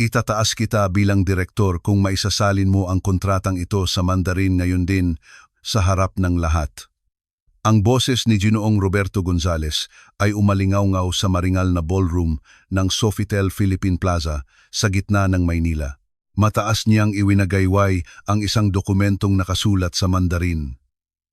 Itataas kita bilang direktor kung maisasalin mo ang kontratang ito sa Mandarin ngayon din sa harap ng lahat. Ang boses ni Ginoong Roberto Gonzales ay umalingaw-ngaw sa maringal na ballroom ng Sofitel Philippine Plaza sa gitna ng Maynila. Mataas niyang iwinagayway ang isang dokumentong nakasulat sa Mandarin.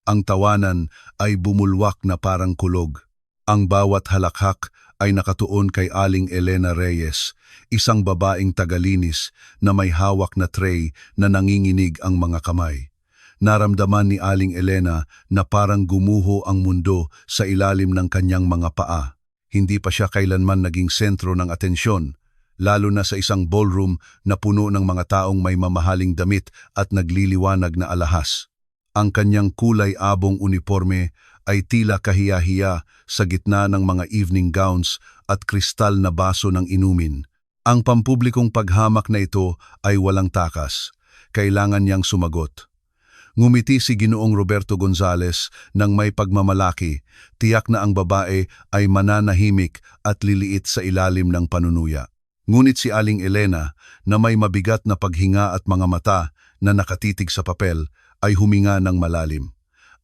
Ang tawanan ay bumulwak na parang kulog. Ang bawat halakhak ay nakatuon kay Aling Elena Reyes, isang babaeng tagalinis na may hawak na tray na nanginginig ang mga kamay. Naramdaman ni Aling Elena na parang gumuho ang mundo sa ilalim ng kanyang mga paa. Hindi pa siya kailanman naging sentro ng atensyon, lalo na sa isang ballroom na puno ng mga taong may mamahaling damit at nagliliwanag na alahas. Ang kanyang kulay abong uniforme ay tila kahiya-hiya sa gitna ng mga evening gowns at kristal na baso ng inumin. Ang pampublikong paghamak na ito ay walang takas. Kailangan niyang sumagot. Ngumiti si Ginoong Roberto Gonzales nang may pagmamalaki, tiyak na ang babae ay mananahimik at liliit sa ilalim ng panunuya. Ngunit si Aling Elena, na may mabigat na paghinga at mga mata na nakatitig sa papel, ay huminga ng malalim.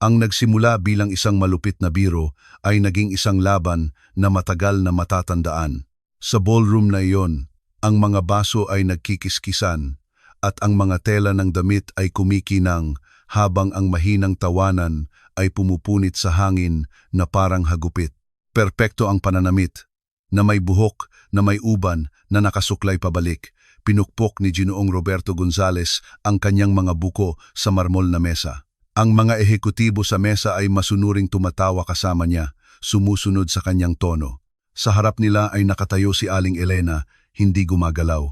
Ang nagsimula bilang isang malupit na biro ay naging isang laban na matagal na matatandaan. Sa ballroom na iyon, ang mga baso ay nagkikiskisan at ang mga tela ng damit ay kumikinang habang ang mahinang tawanan ay pumupunit sa hangin na parang hagupit. Perpekto ang pananamit, na may buhok, na may uban, na nakasuklay pabalik. Pinukpok ni Ginoong Roberto Gonzales ang kanyang mga buko sa marmol na mesa. Ang mga ehekutibo sa mesa ay masunuring tumatawa kasama niya, sumusunod sa kanyang tono. Sa harap nila ay nakatayo si Aling Elena, hindi gumagalaw.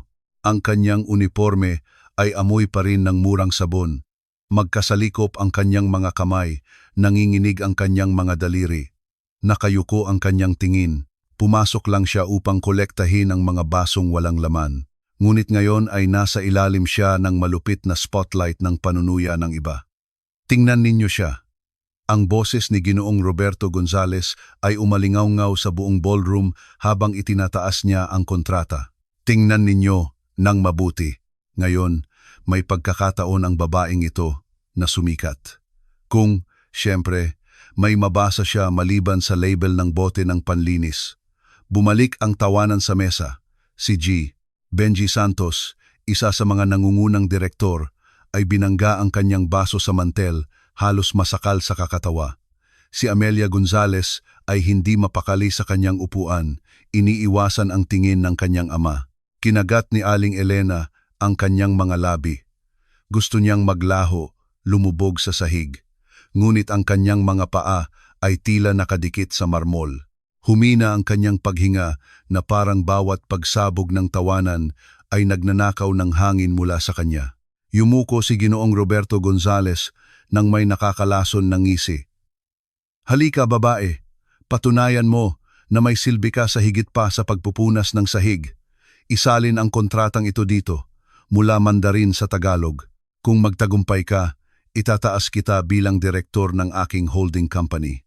Ang kanyang uniforme ay amoy pa rin ng murang sabon. Magkasalikop ang kanyang mga kamay, nanginginig ang kanyang mga daliri. Nakayuko ang kanyang tingin. Pumasok lang siya upang kolektahin ang mga basong walang laman. Ngunit ngayon ay nasa ilalim siya ng malupit na spotlight ng panunuya ng iba. Tingnan ninyo siya. Ang boses ni Ginoong Roberto Gonzales ay umalingaw-ngaw sa buong ballroom habang itinataas niya ang kontrata. Tingnan ninyo nang mabuti. Ngayon, may pagkakataon ang babaeng ito na sumikat. Kung, siyempre, may mabasa siya maliban sa label ng bote ng panlinis. Bumalik ang tawanan sa mesa. Si Benji Santos, isa sa mga nangungunang direktor, ay binangga ang kanyang baso sa mantel, halos masakal sa kakatawa. Si Amelia Gonzales ay hindi mapakali sa kanyang upuan, iniiwasan ang tingin ng kanyang ama. Kinagat ni Aling Elena ang kanyang mga labi. Gusto niyang maglaho, lumubog sa sahig. Ngunit ang kanyang mga paa ay tila nakadikit sa marmol. Humina ang kanyang paghinga na parang bawat pagsabog ng tawanan ay nagnanakaw ng hangin mula sa kanya. Yumuko si Ginoong Roberto Gonzales nang may nakakalason ng ngisi. Halika babae, patunayan mo na may silbi ka sa higit pa sa pagpupunas ng sahig. Isalin ang kontratang ito dito, mula Mandarin sa Tagalog. Kung magtagumpay ka, itataas kita bilang direktor ng aking holding company.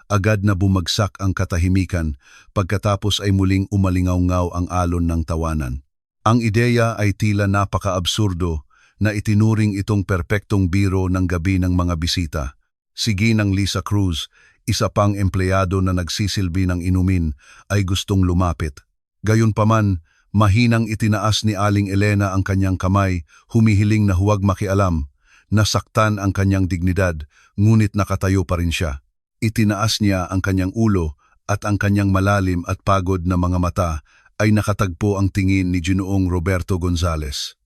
Agad na bumagsak ang katahimikan pagkatapos ay muling umalingaw-ngaw ang alon ng tawanan. Ang ideya ay tila napaka-absurdo na itinuring itong perpektong biro ng gabi ng mga bisita. Si Ginang Lisa Cruz, isa pang empleyado na nagsisilbi ng inumin, ay gustong lumapit. Gayunpaman, mahinang itinaas ni Aling Elena ang kanyang kamay, humihiling na huwag makialam. Nasaktan ang kanyang dignidad, ngunit nakatayo pa rin siya. Itinaas niya ang kanyang ulo at ang kanyang malalim at pagod na mga mata ay nakatagpo ang tingin ni Ginoong Roberto Gonzales.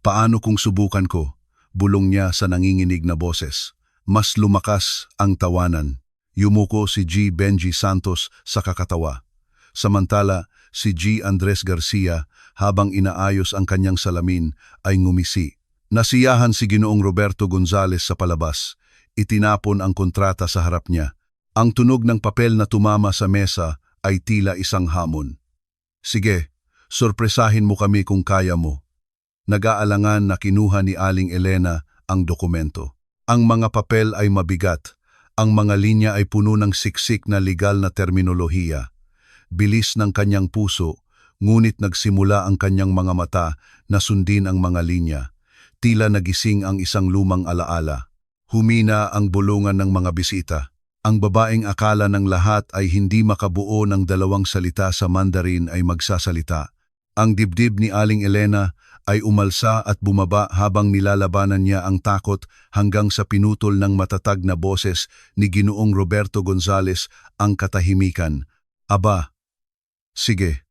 Paano kung subukan ko? Bulong niya sa nanginginig na boses. Mas lumakas ang tawanan. Yumuko si Benji Santos sa kakatawa. Samantala, si Andres Garcia, habang inaayos ang kanyang salamin, ay ngumisi. Nasiyahan si Ginoong Roberto Gonzales sa palabas. Itinapon ang kontrata sa harap niya. Ang tunog ng papel na tumama sa mesa ay tila isang hamon. Sige, sorpresahin mo kami kung kaya mo. Nag-aalangan na kinuha ni Aling Elena ang dokumento. Ang mga papel ay mabigat. Ang mga linya ay puno ng siksik na legal na terminolohiya. Bilis ng kanyang puso, ngunit nagsimula ang kanyang mga mata na sundin ang mga linya. Tila nagising ang isang lumang alaala. Humina ang bulungan ng mga bisita. Ang babaeng akala ng lahat ay hindi makabuo ng dalawang salita sa Mandarin ay magsasalita. Ang dibdib ni Aling Elena ay umalsa at bumaba habang nilalabanan niya ang takot hanggang sa pinutol ng matatag na boses ni Ginoong Roberto Gonzales ang katahimikan. Aba, sige,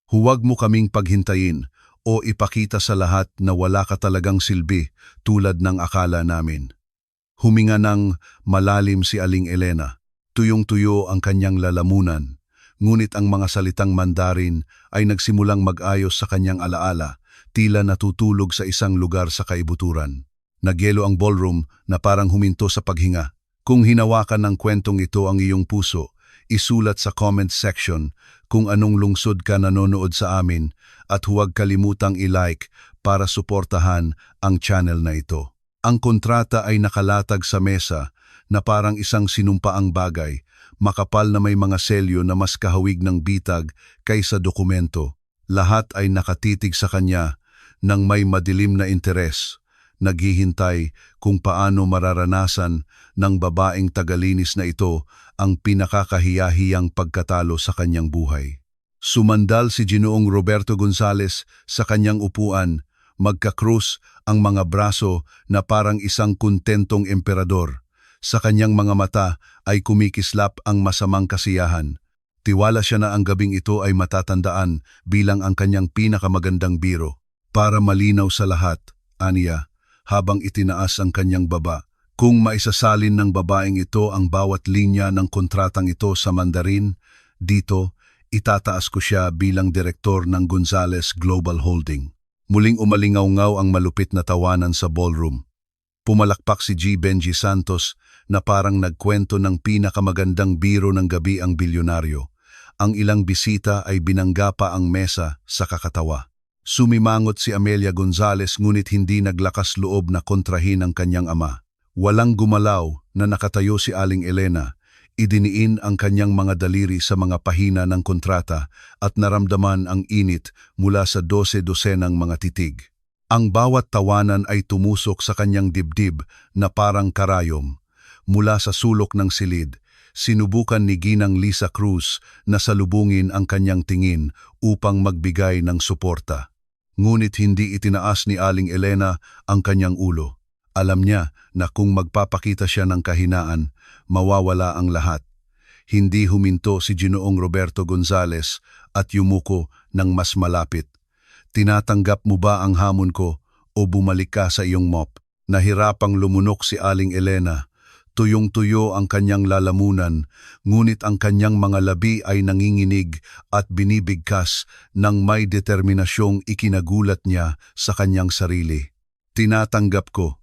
huwag mo kaming paghintayin o ipakita sa lahat na wala ka talagang silbi tulad ng akala namin. Huminga ng malalim si Aling Elena. Tuyong-tuyo ang kanyang lalamunan. Ngunit ang mga salitang Mandarin ay nagsimulang mag-ayos sa kanyang alaala, tila natutulog sa isang lugar sa kaibuturan. Nagyelo ang ballroom na parang huminto sa paghinga. Kung hinawakan ng kwentong ito ang iyong puso, isulat sa comment section kung anong lungsod ka nanonood sa amin at huwag kalimutang i-like para suportahan ang channel na ito. Ang kontrata ay nakalatag sa mesa na parang isang sinumpaang bagay, makapal na may mga selyo na mas kahawig ng bitag kaysa dokumento. Lahat ay nakatitig sa kanya nang may madilim na interes, naghihintay kung paano mararanasan ng babaeng tagalinis na ito ang pinakakahiyahiyang pagkatalo sa kanyang buhay. Sumandal si Ginoong Roberto Gonzales sa kanyang upuan, magkakrus ang mga braso na parang isang kontentong emperador. Sa kanyang mga mata ay kumikislap ang masamang kasiyahan. Tiwala siya na ang gabing ito ay matatandaan bilang ang kanyang pinakamagandang biro. Para malinaw sa lahat, aniya, habang itinaas ang kanyang baba, kung maisasalin ng babaeng ito ang bawat linya ng kontratang ito sa Mandarin, dito itataas ko siya bilang direktor ng Gonzales Global Holding. Muling umalingaw-ngaw ang malupit na tawanan sa ballroom. Pumalakpak si G. Benji Santos na parang nagkwento ng pinakamagandang biro ng gabi ang bilyonaryo. Ang ilang bisita ay binangga pa ang mesa sa kakatawa. Sumimangot si Amelia Gonzales ngunit hindi naglakas loob na kontrahin ang kanyang ama. Walang gumalaw na nakatayo si Aling Elena. Idiniin ang kanyang mga daliri sa mga pahina ng kontrata at naramdaman ang init mula sa 12-dosenang mga titig. Ang bawat tawanan ay tumusok sa kanyang dibdib na parang karayom. Mula sa sulok ng silid, sinubukan ni Ginang Lisa Cruz na salubungin ang kanyang tingin upang magbigay ng suporta. Ngunit hindi itinaas ni Aling Elena ang kanyang ulo. Alam niya na kung magpapakita siya ng kahinaan, mawawala ang lahat. Hindi huminto si Ginoong Roberto Gonzales at yumuko ng mas malapit. Tinatanggap mo ba ang hamon ko o bumalik ka sa iyong mop? Nahirapang lumunok si Aling Elena. Tuyong-tuyo ang kanyang lalamunan, ngunit ang kanyang mga labi ay nanginginig at binibigkas ng may determinasyong ikinagulat niya sa kanyang sarili. Tinatanggap ko.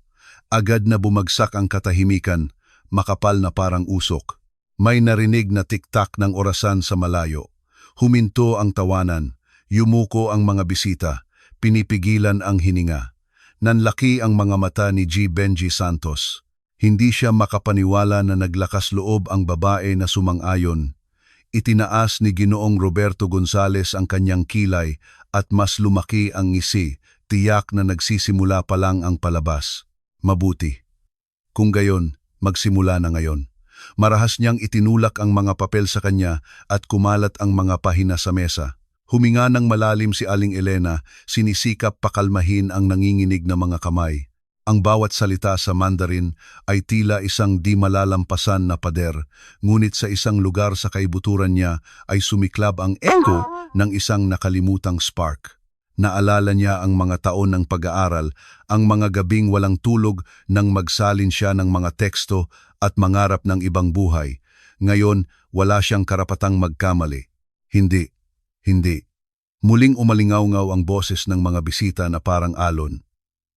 Agad na bumagsak ang katahimikan, makapal na parang usok. May narinig na tiktak ng orasan sa malayo. Huminto ang tawanan, yumuko ang mga bisita, pinipigilan ang hininga. Nanlaki ang mga mata ni G. Benji Santos. Hindi siya makapaniwala na naglakas loob ang babae na sumang-ayon. Itinaas ni Ginoong Roberto Gonzales ang kanyang kilay at mas lumaki ang ngisi, tiyak na nagsisimula pa lang ang palabas. Mabuti. Kung gayon, magsimula na ngayon. Marahas niyang itinulak ang mga papel sa kanya at kumalat ang mga pahina sa mesa. Huminga ng malalim si Aling Elena, sinisikap pakalmahin ang nanginginig na mga kamay. Ang bawat salita sa Mandarin ay tila isang di malalampasan na pader, ngunit sa isang lugar sa kaibuturan niya ay sumiklab ang echo ng isang nakalimutang spark. Naalala niya ang mga taon ng pag-aaral, ang mga gabing walang tulog nang magsalin siya ng mga teksto at mangarap ng ibang buhay. Ngayon, wala siyang karapatang magkamali. Hindi. Muling umalingaw-ngaw ang boses ng mga bisita na parang alon.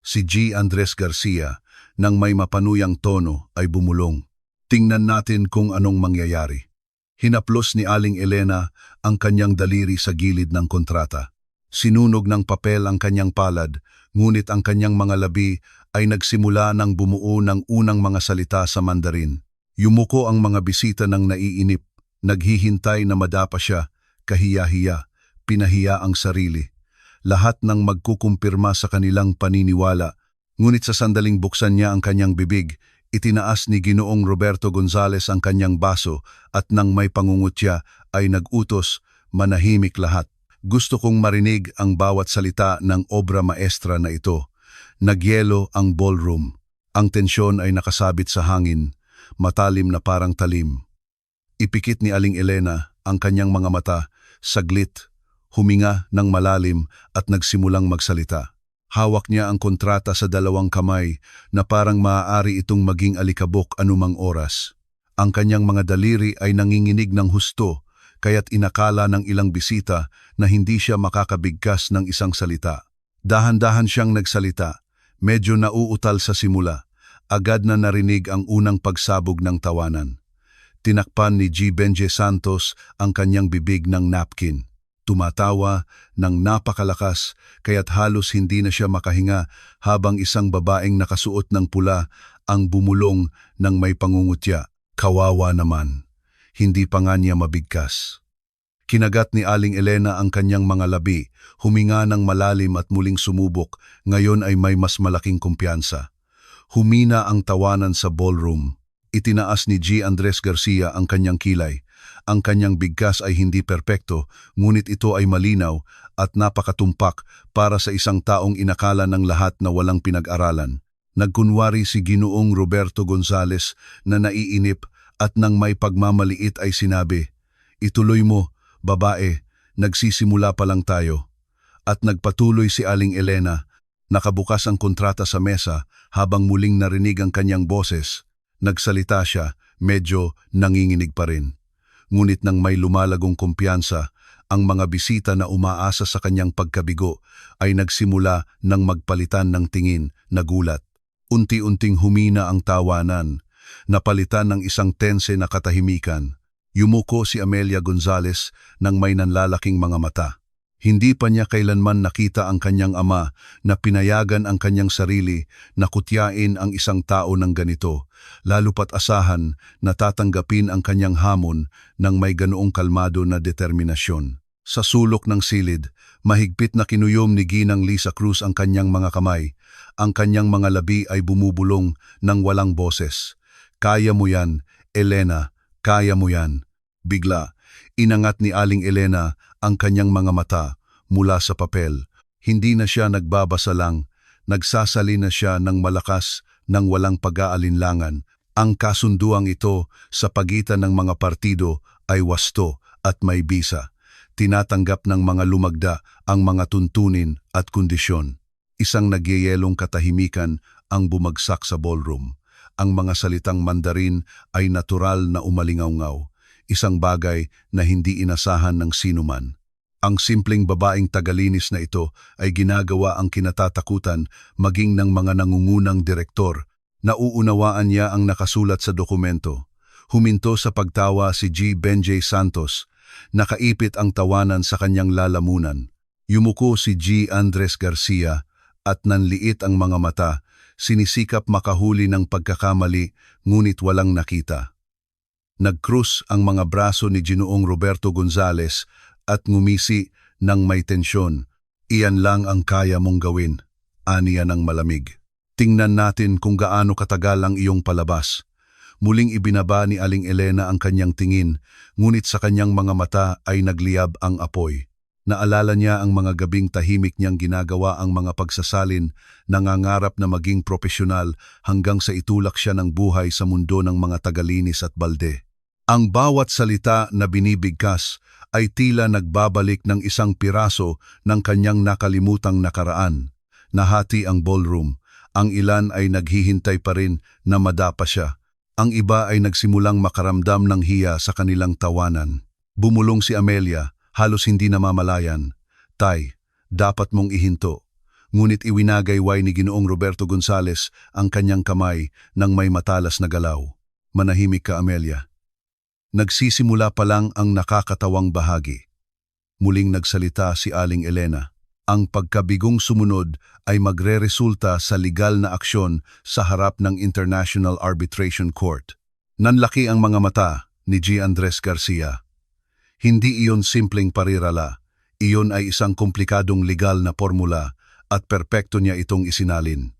Si G. Andres Garcia, nang may mapanuyang tono, ay bumulong. Tingnan natin kung anong mangyayari. Hinaplos ni Aling Elena ang kanyang daliri sa gilid ng kontrata. Sinunog ng papel ang kanyang palad, ngunit ang kanyang mga labi ay nagsimula ng bumuo ng unang mga salita sa Mandarin. Yumuko ang mga bisita ng naiinip, naghihintay na madapa siya, kahiya-hiya, pinahiya ang sarili. Lahat ng magkukumpirma sa kanilang paniniwala. Ngunit sa sandaling buksan niya ang kanyang bibig, itinaas ni Ginoong Roberto Gonzales ang kanyang baso at nang may pangungutya ay nag-utos, manahimik lahat. Gusto kong marinig ang bawat salita ng obra maestra na ito. Nagyelo ang ballroom. Ang tensyon ay nakasabit sa hangin, matalim na parang talim. Ipikit ni Aling Elena ang kanyang mga mata, saglit, huminga ng malalim at nagsimulang magsalita. Hawak niya ang kontrata sa dalawang kamay na parang maaari itong maging alikabok anumang oras. Ang kanyang mga daliri ay nanginginig ng husto, kaya't inakala ng ilang bisita na hindi siya makakabigkas ng isang salita. Dahan-dahan siyang nagsalita, medyo nauutal sa simula. Agad na narinig ang unang pagsabog ng tawanan. Tinakpan ni G. Benje Santos ang kanyang bibig ng napkin. Tumatawa ng napakalakas kaya't halos hindi na siya makahinga habang isang babaeng nakasuot ng pula ang bumulong ng may pangungutya. Kawawa naman. Hindi pa nga niya mabigkas. Kinagat ni Aling Elena ang kanyang mga labi, huminga ng malalim at muling sumubok, ngayon ay may mas malaking kumpiyansa. Humina ang tawanan sa ballroom. Itinaas ni G. Andres Garcia ang kanyang kilay. Ang kanyang bigkas ay hindi perpekto, ngunit ito ay malinaw at napakatumpak para sa isang taong inakala ng lahat na walang pinag-aralan. Nagkunwari si Ginoong Roberto Gonzales na naiinip at nang may pagmamaliit ay sinabi, "Ituloy mo, babae, nagsisimula pa lang tayo." At nagpatuloy si Aling Elena. Nakabukas ang kontrata sa mesa habang muling narinig ang kanyang boses. Nagsalita siya, medyo nanginginig pa rin. Ngunit nang may lumalagong kumpiyansa, ang mga bisita na umaasa sa kanyang pagkabigo ay nagsimula ng magpalitan ng tingin, nagulat. Unti-unting humina ang tawanan, napalitan ng isang tense na katahimikan. Yumuko si Amelia Gonzales nang may nanlalaking mga mata. Hindi pa niya kailanman nakita ang kanyang ama na pinayagan ang kanyang sarili na kutyain ang isang tao ng ganito, lalo pat asahan na tatanggapin ang kanyang hamon ng may ganoong kalmado na determinasyon. Sa sulok ng silid, mahigpit na kinuyom ni Ginang Lisa Cruz ang kanyang mga kamay. Ang kanyang mga labi ay bumubulong ng walang boses. "Kaya mo yan, Elena, kaya mo yan." Bigla, inangat ni Aling Elena ang kanyang mga mata mula sa papel. Hindi na siya nagbabasa lang, nagsasali na siya ng malakas ng walang pag-aalinlangan. Ang kasunduang ito sa pagitan ng mga partido ay wasto at may bisa. Tinatanggap ng mga lumagda ang mga tuntunin at kondisyon. Isang nagyayelong katahimikan ang bumagsak sa ballroom. Ang mga salitang Mandarin ay natural na umalingaw-ngaw. Isang bagay na hindi inasahan ng sinuman. Ang simpleng babaeng tagalinis na ito ay ginagawa ang kinatatakutan maging ng mga nangungunang direktor. Nauunawaan niya ang nakasulat sa dokumento. Huminto sa pagtawa si G. Benje Santos. Nakaipit ang tawanan sa kanyang lalamunan. Yumuko si G. Andres Garcia at nanliit ang mga mata. Sinisikap makahuli ng pagkakamali ngunit walang nakita. Nagkrus ang mga braso ni Ginoong Roberto Gonzales at ngumisi ng may tensyon. "Iyan lang ang kaya mong gawin," aniya ng malamig. "Tingnan natin kung gaano katagal ang iyong palabas." Muling ibinaba ni Aling Elena ang kanyang tingin, ngunit sa kanyang mga mata ay nagliyab ang apoy. Naalala niya ang mga gabing tahimik niyang ginagawa ang mga pagsasalin, nangangarap na maging propesyonal hanggang sa itulak siya ng buhay sa mundo ng mga tagalinis at balde. Ang bawat salita na binibigkas ay tila nagbabalik ng isang piraso ng kanyang nakalimutang nakaraan. Nahati ang ballroom. Ang ilan ay naghihintay pa rin na madapa siya. Ang iba ay nagsimulang makaramdam ng hiya sa kanilang tawanan. Bumulong si Amelia, halos hindi namamalayan. "Tay, dapat mong ihinto." Ngunit iwinagayway ni Ginoong Roberto Gonzales ang kanyang kamay nang may matalas na galaw. "Manahimik ka, Amelia. Nagsisimula pa lang ang nakakatawang bahagi." Muling nagsalita si Aling Elena. "Ang pagkabigong sumunod ay magreresulta sa legal na aksyon sa harap ng International Arbitration Court." Nanlaki ang mga mata ni G. Andres Garcia. Hindi iyon simpleng parirala. Iyon ay isang komplikadong legal na formula at perpekto niya itong isinalin.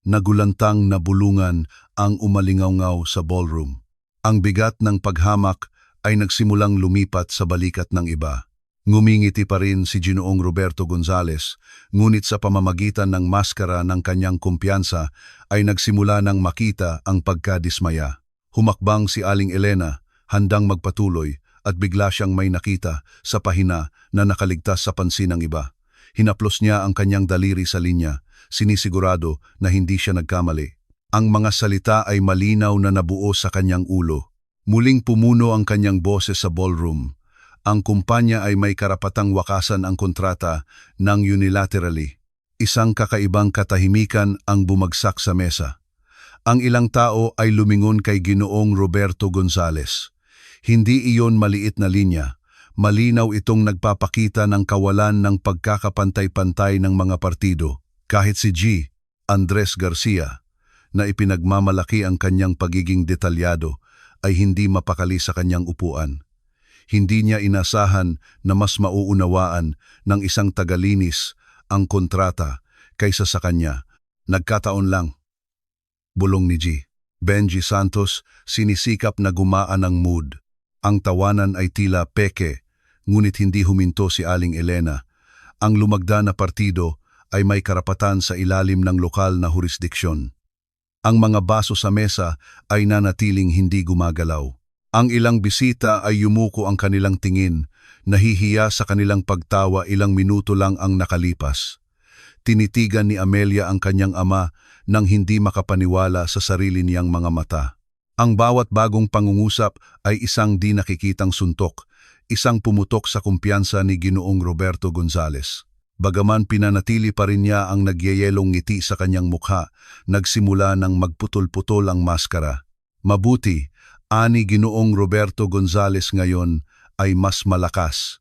Nagulantang na bulungan ang umalingaw-ngaw sa ballroom. Ang bigat ng paghamak ay nagsimulang lumipat sa balikat ng iba. Ngumingiti pa rin si Ginoong Roberto Gonzales, ngunit sa pamamagitan ng maskara ng kanyang kumpiyansa ay nagsimula ng makita ang pagkadismaya. Humakbang si Aling Elena, handang magpatuloy, at bigla siyang may nakita sa pahina na nakaligtas sa pansin ng iba. Hinaplos niya ang kanyang daliri sa linya, sinisigurado na hindi siya nagkamali. Ang mga salita ay malinaw na nabuo sa kanyang ulo. Muling pumuno ang kanyang boses sa ballroom. Ang kumpanya ay may karapatang wakasan ang kontrata ng unilaterally. Isang kakaibang katahimikan ang bumagsak sa mesa. Ang ilang tao ay lumingon kay Ginoong Roberto Gonzales. Hindi iyon maliit na linya. Malinaw itong nagpapakita ng kawalan ng pagkakapantay-pantay ng mga partido. Kahit si G. Andres Garcia, na ipinagmamalaki ang kanyang pagiging detalyado, ay hindi mapakali sa kanyang upuan. Hindi niya inasahan na mas mauunawaan ng isang tagalinis ang kontrata kaysa sa kanya. Nagkataon lang. Bulong ni G. Benji Santos, sinisikap na gumaan ang mood. Ang tawanan ay tila peke, ngunit hindi huminto si Aling Elena. Ang lumagda na partido ay may karapatan sa ilalim ng lokal na jurisdiksyon. Ang mga baso sa mesa ay nanatiling hindi gumagalaw. Ang ilang bisita ay yumuko ang kanilang tingin, nahihiya sa kanilang pagtawa, ilang minuto lang ang nakalipas. Tinitigan ni Amelia ang kanyang ama nang hindi makapaniwala sa sarili niyang mga mata. Ang bawat bagong pangungusap ay isang di nakikitang suntok, isang pumutok sa kumpiyansa ni Ginoong Roberto Gonzales. Bagaman pinanatili pa rin niya ang nagyayelong ngiti sa kanyang mukha, nagsimula ng magputol-putol ang maskara. Mabuti, ani Ginoong Roberto Gonzales ngayon ay mas malakas.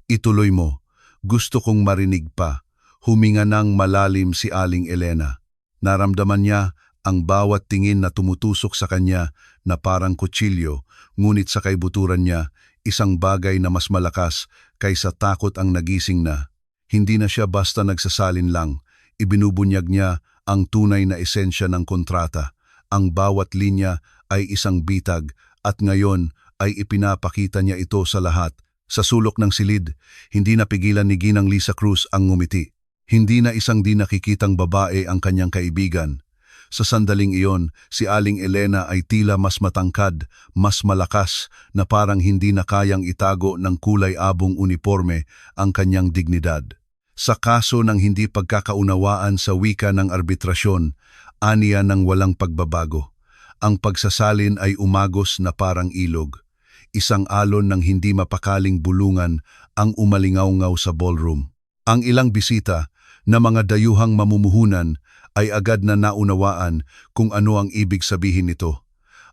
Ituloy mo, gusto kong marinig pa. Huminga ng malalim si Aling Elena. Naramdaman niya ang bawat tingin na tumutusok sa kanya na parang kutsilyo, ngunit sa kaibuturan niya, isang bagay na mas malakas kaysa takot ang nagising na. Hindi na siya basta nagsasalin lang, ibinubunyag niya ang tunay na esensya ng kontrata. Ang bawat linya ay isang bitag at ngayon ay ipinapakita niya ito sa lahat. Sa sulok ng silid, hindi napigilan ni Ginang Lisa Cruz ang ngumiti. Hindi na isang di nakikitang babae ang kanyang kaibigan. Sa sandaling iyon, si Aling Elena ay tila mas matangkad, mas malakas na parang hindi na kayang itago ng kulay abong uniforme ang kanyang dignidad. Sa kaso ng hindi pagkakaunawaan sa wika ng arbitrasyon, aniya ng walang pagbabago. Ang pagsasalin ay umagos na parang ilog. Isang alon ng hindi mapakaling bulungan ang umalingaw-ngaw sa ballroom. Ang ilang bisita na mga dayuhang mamumuhunan ay agad na naunawaan kung ano ang ibig sabihin nito.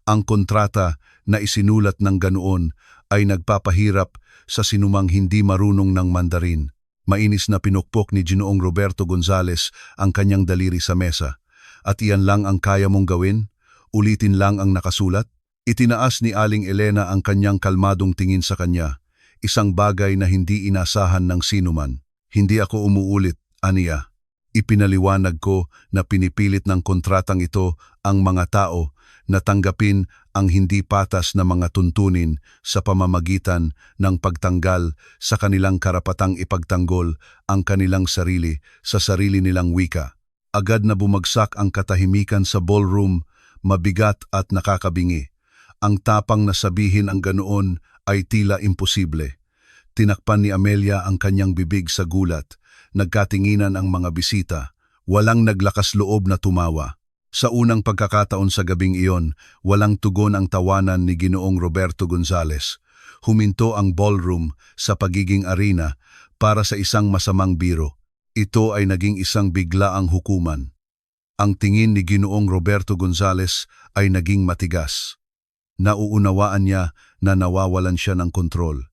Ang kontrata na isinulat ng ganoon ay nagpapahirap sa sinumang hindi marunong ng Mandarin. Mainis na pinukpok ni Ginoong Roberto Gonzales ang kanyang daliri sa mesa. At iyan lang ang kaya mong gawin? Ulitin lang ang nakasulat? Itinaas ni Aling Elena ang kanyang kalmadong tingin sa kanya. Isang bagay na hindi inasahan ng sinuman. Hindi ako umuulit, aniya. Ipinaliwanag ko na pinipilit ng kontratang ito ang mga tao na tanggapin ang hindi patas na mga tuntunin sa pamamagitan ng pagtanggal sa kanilang karapatang ipagtanggol ang kanilang sarili sa sarili nilang wika. Agad na bumagsak ang katahimikan sa ballroom, mabigat at nakakabingi. Ang tapang na sabihin ang ganoon ay tila imposible. Tinakpan ni Amelia ang kanyang bibig sa gulat. Nagkatinginan ang mga bisita. Walang naglakas loob na tumawa. Sa unang pagkakataon sa gabing iyon, walang tugon ang tawanan ni Ginoong Roberto Gonzales. Huminto ang ballroom sa pagiging arena para sa isang masamang biro. Ito ay naging isang biglaang hukuman. Ang tingin ni Ginoong Roberto Gonzales ay naging matigas. Nauunawaan niya na nawawalan siya ng kontrol.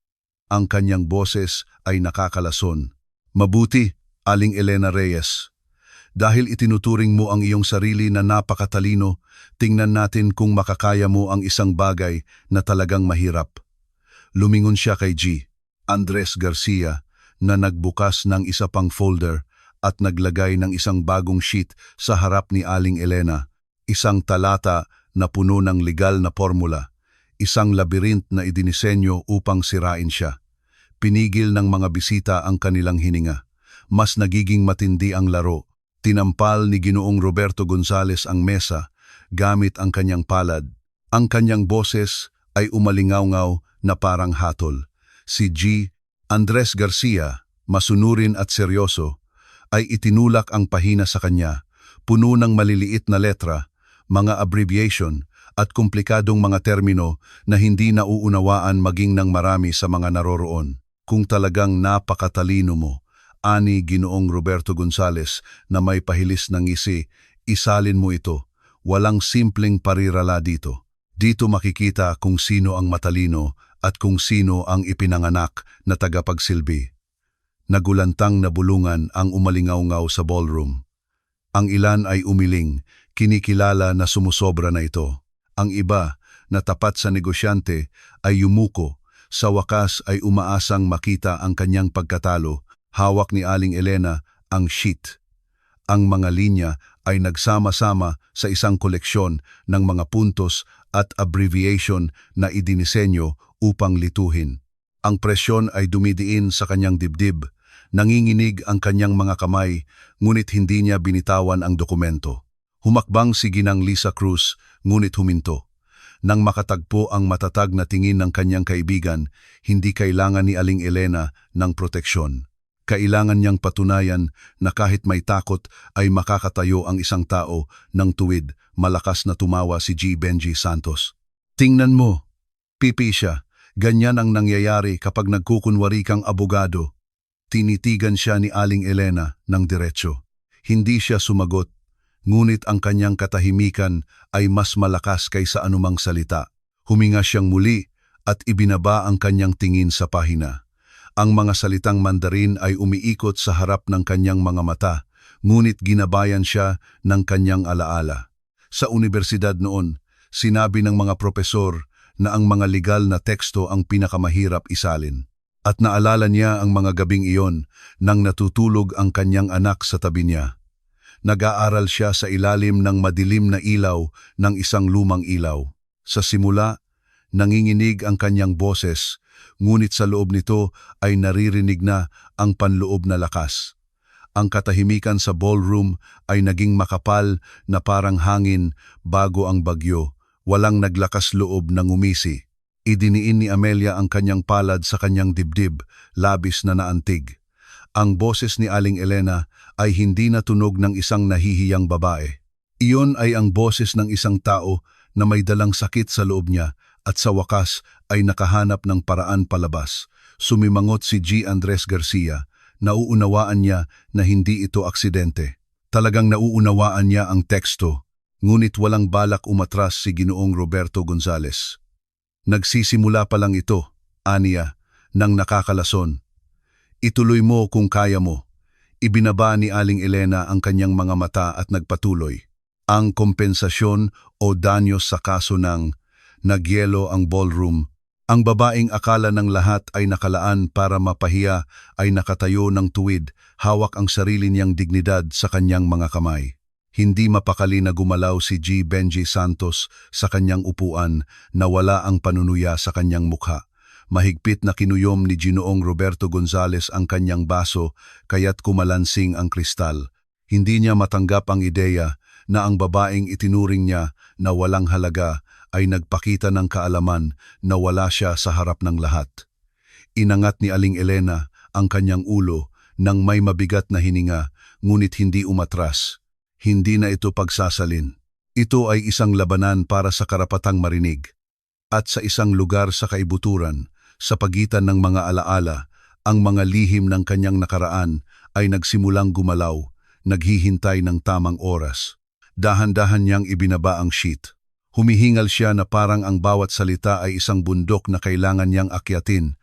Ang kanyang boses ay nakakalason. Mabuti, Aling Elena Reyes. Dahil itinuturing mo ang iyong sarili na napakatalino, tingnan natin kung makakaya mo ang isang bagay na talagang mahirap. Lumingon siya kay G. Andres Garcia na nagbukas ng isa pang folder at naglagay ng isang bagong sheet sa harap ni Aling Elena. Isang talata na puno ng legal na formula. Isang labirint na idinisenyo upang sirain siya. Pinigil ng mga bisita ang kanilang hininga. Mas nagiging matindi ang laro. Tinampal ni Ginoong Roberto Gonzales ang mesa gamit ang kanyang palad. Ang kanyang boses ay umalingaw-ngaw na parang hatol. Si G. Andres Garcia, masunurin at seryoso, ay itinulak ang pahina sa kanya, puno ng maliliit na letra, mga abbreviation at komplikadong mga termino na hindi nauunawaan maging ng marami sa mga naroroon. Kung talagang napakatalino mo, ani Ginoong Roberto Gonzales na may pahilis ng ngisi, isalin mo ito. Walang simpleng parirala dito. Dito makikita kung sino ang matalino at kung sino ang ipinanganak na tagapagsilbi. Nagulantang na bulungan ang umalingaw-ngaw sa ballroom. Ang ilan ay umiling, kinikilala na sumusobra na ito. Ang iba, na tapat sa negosyante, ay yumuko. Sa wakas ay umaasang makita ang kanyang pagkatalo. Hawak ni Aling Elena ang sheet. Ang mga linya ay nagsama-sama sa isang koleksyon ng mga puntos at abbreviation na idinisenyo upang lituhin. Ang presyon ay dumidiin sa kanyang dibdib. Nanginginig ang kanyang mga kamay, ngunit hindi niya binitawan ang dokumento. Humakbang si Ginang Lisa Cruz, ngunit huminto. Nang makatagpo ang matatag na tingin ng kanyang kaibigan, hindi kailangan ni Aling Elena ng proteksyon. Kailangan niyang patunayan na kahit may takot ay makakatayo ang isang tao ng tuwid. Malakas na tumawa si G. Benji Santos. Tingnan mo, pipi siya. Ganyan ang nangyayari kapag nagkukunwari kang abogado. Tinitigan siya ni Aling Elena ng diretsyo. Hindi siya sumagot, ngunit ang kanyang katahimikan ay mas malakas kaysa anumang salita. Huminga siyang muli at ibinaba ang kanyang tingin sa pahina. Ang mga salitang Mandarin ay umiikot sa harap ng kanyang mga mata, ngunit ginabayan siya ng kanyang alaala. Sa universidad noon, sinabi ng mga propesor na ang mga legal na teksto ang pinakamahirap isalin. At naalala niya ang mga gabing iyon nang natutulog ang kanyang anak sa tabi niya. Nag-aaral siya sa ilalim ng madilim na ilaw ng isang lumang ilaw. Sa simula, nanginginig ang kanyang boses, ngunit sa loob nito ay naririnig na ang panloob na lakas. Ang katahimikan sa ballroom ay naging makapal na parang hangin bago ang bagyo. Walang naglakas loob na ngumisi. Idiniin ni Amelia ang kanyang palad sa kanyang dibdib, labis na naantig. Ang boses ni Aling Elena ay hindi na tunog ng isang nahihiyang babae. Iyon ay ang boses ng isang tao na may dalang sakit sa loob niya at sa wakas ay nakahanap ng paraan palabas. Sumimangot si G. Andres Garcia. Nauunawaan niya na hindi ito aksidente. Talagang nauunawaan niya ang teksto, ngunit walang balak umatras si Ginoong Roberto Gonzales. Nagsisimula pa lang ito, aniya, nang nakakalason. Ituloy mo kung kaya mo. Ibinaba ni Aling Elena ang kanyang mga mata at nagpatuloy. Ang kompensasyon o danyos sa kaso ng nagyelo ang ballroom. Ang babaeng akala ng lahat ay nakalaan para mapahiya ay nakatayo ng tuwid, hawak ang sarili niyang dignidad sa kanyang mga kamay. Hindi mapakali na gumalaw si G. Benji Santos sa kanyang upuan na wala ang panunuya sa kanyang mukha. Mahigpit na kinuyom ni Ginoong Roberto Gonzales ang kanyang baso kaya't kumalansing ang kristal. Hindi niya matanggap ang ideya na ang babaeng itinuring niya na walang halaga ay nagpakita ng kaalaman na wala siya sa harap ng lahat. Inangat ni Aling Elena ang kanyang ulo nang may mabigat na hininga, ngunit hindi umatras. Hindi na ito pagsasalin. Ito ay isang labanan para sa karapatang marinig. At sa isang lugar sa kaibuturan, sa pagitan ng mga alaala, ang mga lihim ng kanyang nakaraan ay nagsimulang gumalaw, naghihintay ng tamang oras. Dahan-dahan niyang ibinaba ang sheet. Humihingal siya na parang ang bawat salita ay isang bundok na kailangan niyang akyatin.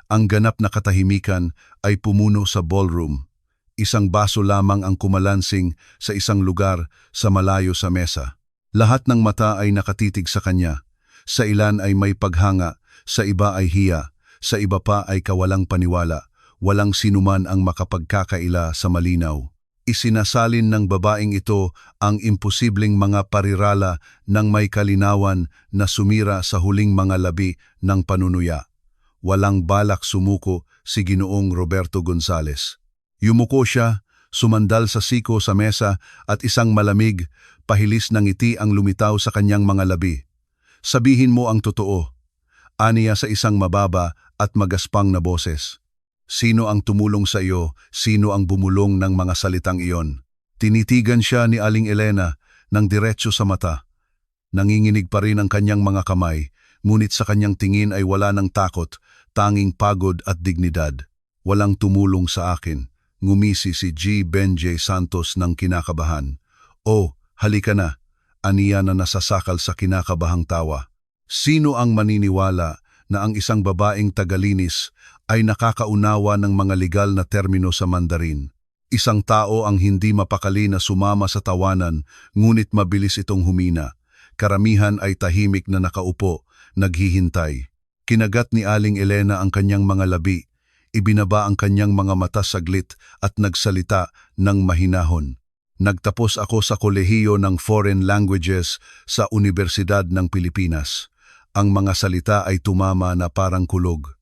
Ang ganap na katahimikan ay pumuno sa ballroom. Isang baso lamang ang kumalansing sa isang lugar sa malayo sa mesa. Lahat ng mata ay nakatitig sa kanya. Sa ilan ay may paghanga, sa iba ay hiya, sa iba pa ay kawalang paniwala. walang sinuman ang makapagkakaila sa malinaw. Isinasalin ng babaeng ito ang imposibleng mga parirala ng may kalinawan na sumira sa huling mga labi ng panunuya. Walang balak sumuko si Ginoong Roberto Gonzales. Yumuko siya, sumandal sa siko sa mesa at isang malamig, pahilis ng ngiti ang lumitaw sa kanyang mga labi. Sabihin mo ang totoo, aniya sa isang mababa at magaspang na boses. Sino ang tumulong sa iyo? Sino ang bumulong ng mga salitang iyon? Tinitigan siya ni Aling Elena ng diretso sa mata. Nanginginig pa rin ang kanyang mga kamay, ngunit sa kanyang tingin ay wala ng takot, tanging pagod at dignidad. Walang tumulong sa akin. Ngumisi si G. Benjay Santos ng kinakabahan. Oh, halika na, aniya na nasasakal sa kinakabahang tawa. Sino ang maniniwala na ang isang babaeng tagalinis ay nakakaunawa ng mga legal na termino sa Mandarin? Isang tao ang hindi mapakali na sumama sa tawanan, ngunit mabilis itong humina. Karamihan ay tahimik na nakaupo, naghihintay. Kinagat ni Aling Elena ang kanyang mga labi, ibinaba ang kanyang mga mata saglit at nagsalita ng mahinahon. Nagtapos ako sa kolehiyo ng Foreign Languages sa Universidad ng Pilipinas. Ang mga salita ay tumama na parang kulog.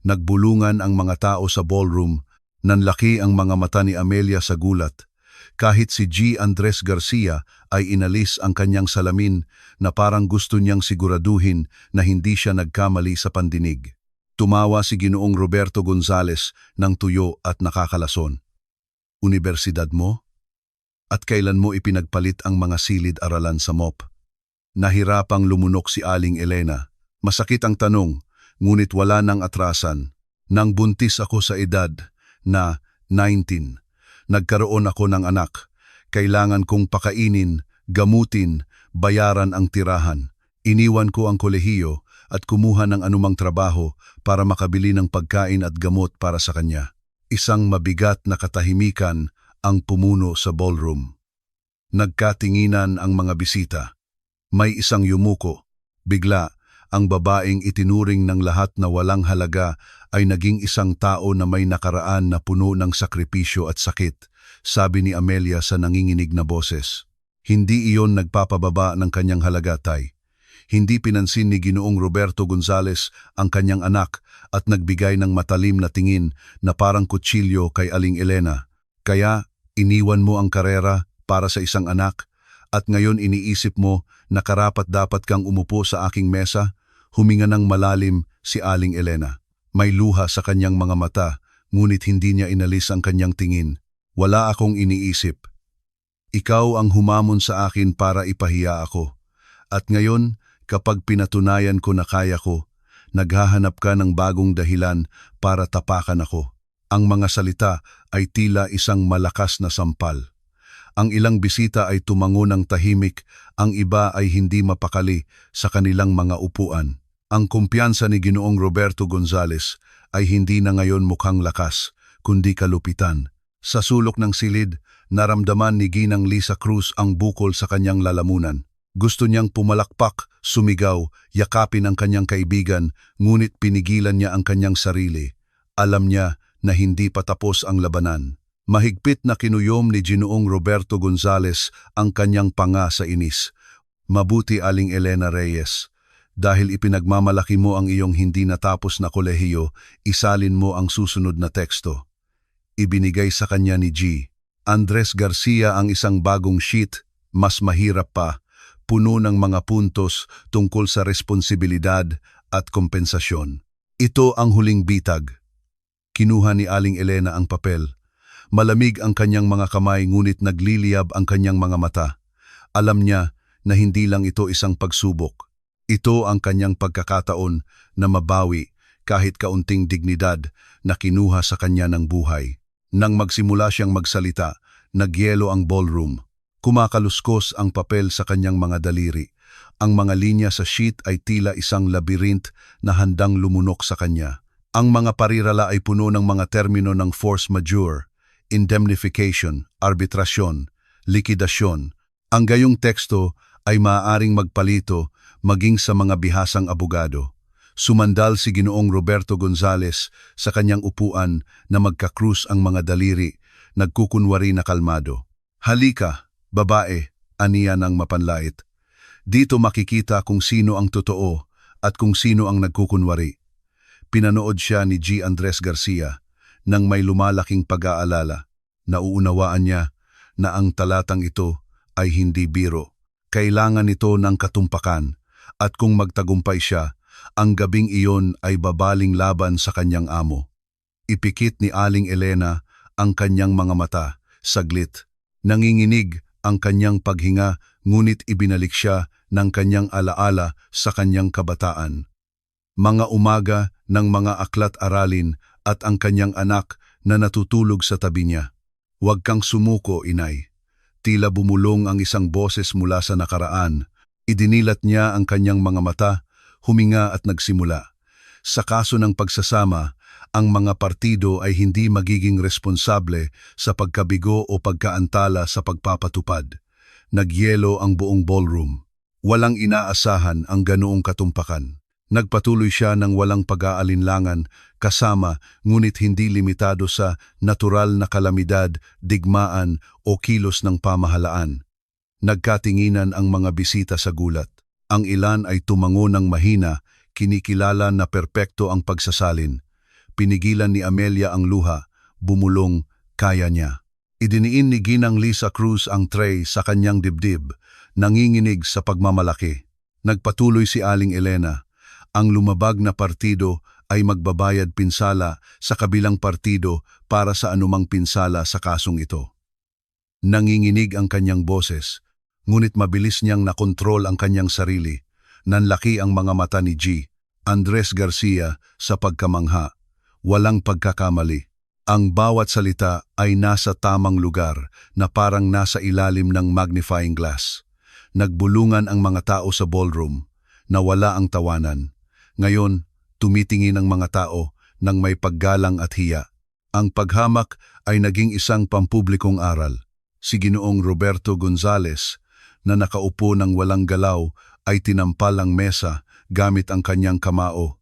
Nagbulungan ang mga tao sa ballroom, nanlaki ang mga mata ni Amelia sa gulat. Kahit si G. Andres Garcia ay inalis ang kanyang salamin na parang gusto niyang siguraduhin na hindi siya nagkamali sa pandinig. Tumawa si Ginoong Roberto Gonzales ng tuyo at nakakalason. Universidad mo? At kailan mo ipinagpalit ang mga silid-aralan sa MOP? Nahirapang lumunok si Aling Elena. Masakit ang tanong, ngunit wala nang atrasan. Nang buntis ako sa edad na 19, nagkaroon ako ng anak. Kailangan kong pakainin, gamutin, bayaran ang tirahan. Iniwan ko ang kolehiyo at kumuha ng anumang trabaho para makabili ng pagkain at gamot para sa kanya. Isang mabigat na katahimikan ang pumuno sa ballroom. Nagkatinginan ang mga bisita. May isang yumuko. Bigla, ang babaeng itinuring ng lahat na walang halaga ay naging isang tao na may nakaraan na puno ng sakripisyo at sakit, sabi ni Amelia sa nanginginig na boses. Hindi iyon nagpapababa ng kanyang halaga, Tay. Hindi pinansin ni Ginoong Roberto Gonzales ang kanyang anak at nagbigay ng matalim na tingin na parang kutsilyo kay Aling Elena. Kaya, iniwan mo ang karera para sa isang anak at ngayon iniisip mo na karapat-dapat kang umupo sa aking mesa? Huminga ng malalim si Aling Elena. May luha sa kanyang mga mata, ngunit hindi niya inalis ang kanyang tingin. Wala akong iniisip. Ikaw ang humamon sa akin para ipahiya ako. At ngayon, kapag pinatunayan ko na kaya ko, naghahanap ka ng bagong dahilan para tapakan ako. Ang mga salita ay tila isang malakas na sampal. Ang ilang bisita ay tumango ng tahimik, ang iba ay hindi mapakali sa kanilang mga upuan. Ang kumpiyansa ni Ginoong Roberto Gonzales ay hindi na ngayon mukhang lakas, kundi kalupitan. Sa sulok ng silid, naramdaman ni Ginang Lisa Cruz ang bukol sa kanyang lalamunan. Gusto niyang pumalakpak, sumigaw, yakapin ang kanyang kaibigan, ngunit pinigilan niya ang kanyang sarili. Alam niya na hindi pa tapos ang labanan. Mahigpit na kinuyom ni Ginoong Roberto Gonzales ang kanyang panga sa inis. Mabuti, Aling Elena Reyes. Dahil ipinagmamalaki mo ang iyong hindi natapos na kolehiyo, isalin mo ang susunod na teksto. Ibinigay sa kanya ni G. Andres Garcia ang isang bagong sheet, mas mahirap pa, puno ng mga puntos tungkol sa responsibilidad at kompensasyon. Ito ang huling bitag. Kinuha ni Aling Elena ang papel. Malamig ang kanyang mga kamay ngunit nagliliyab ang kanyang mga mata. Alam niya na hindi lang ito isang pagsubok. Ito ang kanyang pagkakataon na mabawi kahit kaunting dignidad na kinuha sa kanya ng buhay. Nang magsimula siyang magsalita, nagyelo ang ballroom. Kumakaluskos ang papel sa kanyang mga daliri. Ang mga linya sa sheet ay tila isang labirint na handang lumunok sa kanya. Ang mga parirala ay puno ng mga termino ng force majeure, indemnification, arbitrasyon, likidasyon. Ang gayong teksto ay maaaring magpalito maging sa mga bihasang abogado. Sumandal si Ginoong Roberto Gonzales sa kanyang upuan na magkakrus ang mga daliri, nagkukunwari na kalmado. Halika, babae, aniya ng mapanlait. Dito makikita kung sino ang totoo at kung sino ang nagkukunwari. Pinanood siya ni G. Andres Garcia nang may lumalaking pag-aalala. Nauunawaan niya na ang talatang ito ay hindi biro. Kailangan ito ng katumpakan at kung magtagumpay siya, ang gabing iyon ay babaling laban sa kanyang amo. Ipikit ni Aling Elena ang kanyang mga mata, saglit. Nanginginig ang kanyang paghinga ngunit ibinalik siya ng kanyang alaala sa kanyang kabataan. Mga umaga ng mga aklat-aralin at ang kanyang anak na natutulog sa tabi niya. Huwag kang sumuko, inay. Tila bumulong ang isang boses mula sa nakaraan. Idinilat niya ang kanyang mga mata, huminga at nagsimula. Sa kaso ng pagsasama, ang mga partido ay hindi magiging responsable sa pagkabigo o pagkaantala sa pagpapatupad. Nagyelo ang buong ballroom. Walang inaasahan ang ganoong katumpakan. Nagpatuloy siya ng walang pag-aalinlangan, kasama ngunit hindi limitado sa natural na kalamidad, digmaan o kilos ng pamahalaan. Nagkatinginan ang mga bisita sa gulat. Ang ilan ay tumango ng mahina, kinikilala na perpekto ang pagsasalin. Pinigilan ni Amelia ang luha, bumulong, kaya niya. Idiniin ni Ginang Lisa Cruz ang tray sa kanyang dibdib, nanginginig sa pagmamalaki. Nagpatuloy si Aling Elena. Ang lumabag na partido ay magbabayad pinsala sa kabilang partido para sa anumang pinsala sa kasong ito. Nanginginig ang kanyang boses, ngunit mabilis niyang nakontrol ang kanyang sarili. Nanlaki ang mga mata ni G. Andres Garcia sa pagkamangha. Walang pagkakamali. Ang bawat salita ay nasa tamang lugar na parang nasa ilalim ng magnifying glass. Nagbulungan ang mga tao sa ballroom. Nawala ang tawanan. Ngayon, tumitingin ang mga tao ng may paggalang at hiya. Ang paghamak ay naging isang pampublikong aral. Si Ginoong Roberto Gonzales, na nakaupo ng walang galaw, ay tinampal ang mesa gamit ang kanyang kamao.